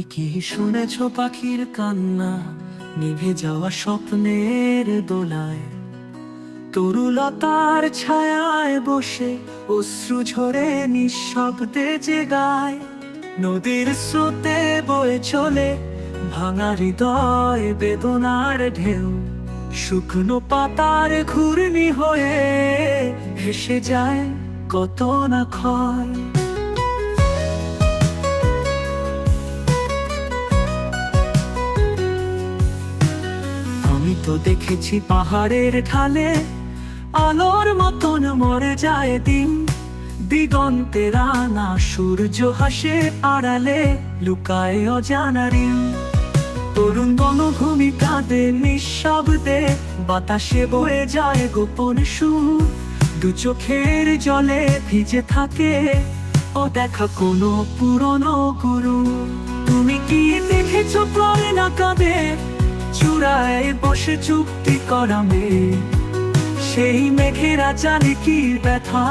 তুমি কি শুনেছ পাখির কান্না, নিভে যাওয়া স্বপ্নের দোলায়? তরুলতার ছায়ায় বসে অশ্রু ঝরে নিঃশব্দে যে গায়। নদীর স্রোতে বয়ে চলে ভাঙা হৃদয় বেদনার ঢেউ। শুকনো পাতার ঘূর্ণি হয়ে ভেসে যায় কত না ক্ষয়। আমি তো দেখেছি পাহাড়ের ঢালে আলোর মতন মরে যায় দিন। দিগন্তে রাঙা সূর্য হাসে আড়ালে লুকায় অজানা ঋণ। তরুণ বনভূমি কাঁদে নিঃশব্দে, বাতাসে বয়ে যায় গোপন সুর। দু চোখের জলে ভিজে থাকে অদেখা কোনো পুরনো গুরু। তুমি কি দেখেছ প্রায় না কাঁদে চূড়ায় বসে চুক্তি করা মেয়ে? সেই মেঘেরা জানে কি ব্যথা,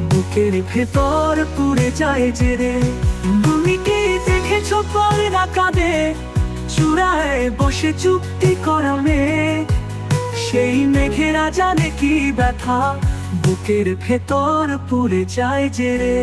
বুকের ভেতর পুড়ে যায় জেরে। তুমি কি দেখেছ প্রায় না কাঁদে চূড়ায় বসে চুক্তি করা মেয়ে? সেই মেঘেরা জানে কি ব্যথা, বুকের ভেতর পুড়ে যায় জেরে।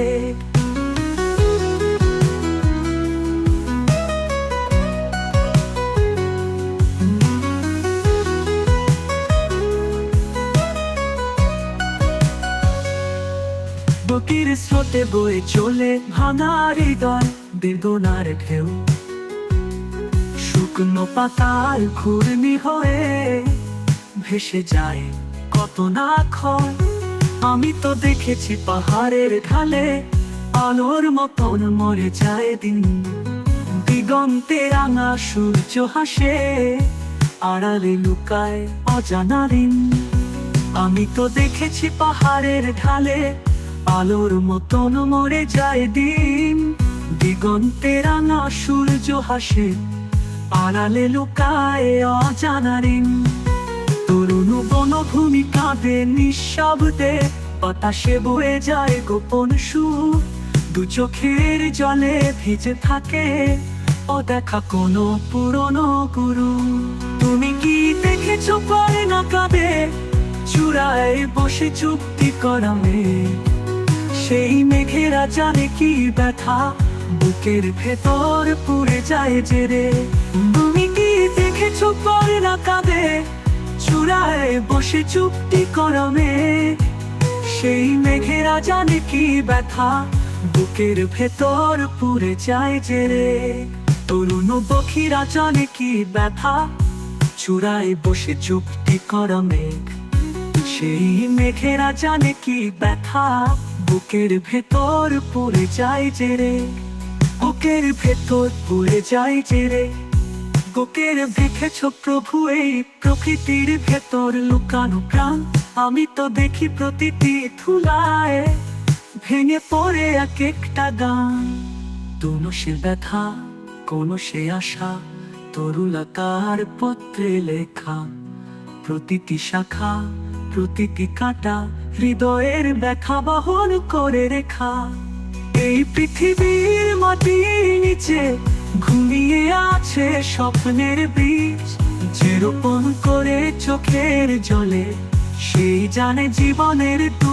নদীর স্রোতে বয়ে চলে ভাঙা হৃদয় বেদনার ঢেউ। শুকনো পাতার ঘূর্ণি হয়ে ভেসে যায় কত না ক্ষয়। আমি তো দেখেছি পাহাড়ের ঢালে আলোর মতন মরে যায় দিন। দিগন্তে রাঙা সূর্য হাসে আড়ালে লুকায় অজানা ঋণ। আমি তো দেখেছি পাহাড়ের ঢালে আলোর মতন মরে যায় দিন। দিগন্তে রাঙা সূর্য হাসে আড়ালে লুকায় অজানা ঋণ। তরুণ বনভূমি কাঁদে নিঃশব্দে, বাতাসে বয়ে যায় গোপন সুর। দু চোখের জলে ভিজে থাকে অদেখা কোনো পুরনো গুরু। তুমি কি দেখেছ পারে না কাঁদে চূড়ায় বসে চুক্তি করা মেয়ে? সেই মেঘেরা জানে কি ব্যথা, বুকের ভেতর পুড়ে যায় জেরে। তুমি কি দেখেছ পারে না কাঁদে চূড়ায় বসে চুক্তি করা মেয়ে? সেই মেঘেরা জানে কি ব্যথা, বুকের ভেতর পুড়ে যায় জেরে। তরুণ পক্ষীরা জানে কি ব্যথা, চূড়ায় বসে চুক্তি করা মেঘ। সেই মেঘেরা জানে কি ব্যথা, বুকের ভেতর পুড়ে যায় জেরে। বুকের ভেতর পুড়ে যায় জেরে। বুকের দেখেছ প্রভু এই প্রকৃতির ভেতর লুকানো প্রাণ? আমি তো দেখি প্রতিটি ধুলায় ভেঙে পড়ে এক একটা গান। কোনো সে ব্যথা, কোনো সে আশা, তরুলতার পত্রে লেখা। প্রতিটি শাখা, প্রতিটি কাঁটা হৃদয়ের ব্যথা বহন করে রেখা। এই পৃথিবীর মাটির নিচে ঘুমিয়ে আছে স্বপ্নের বীজ। যে রোপণ করে চোখের জলে সেই জানে জীবনের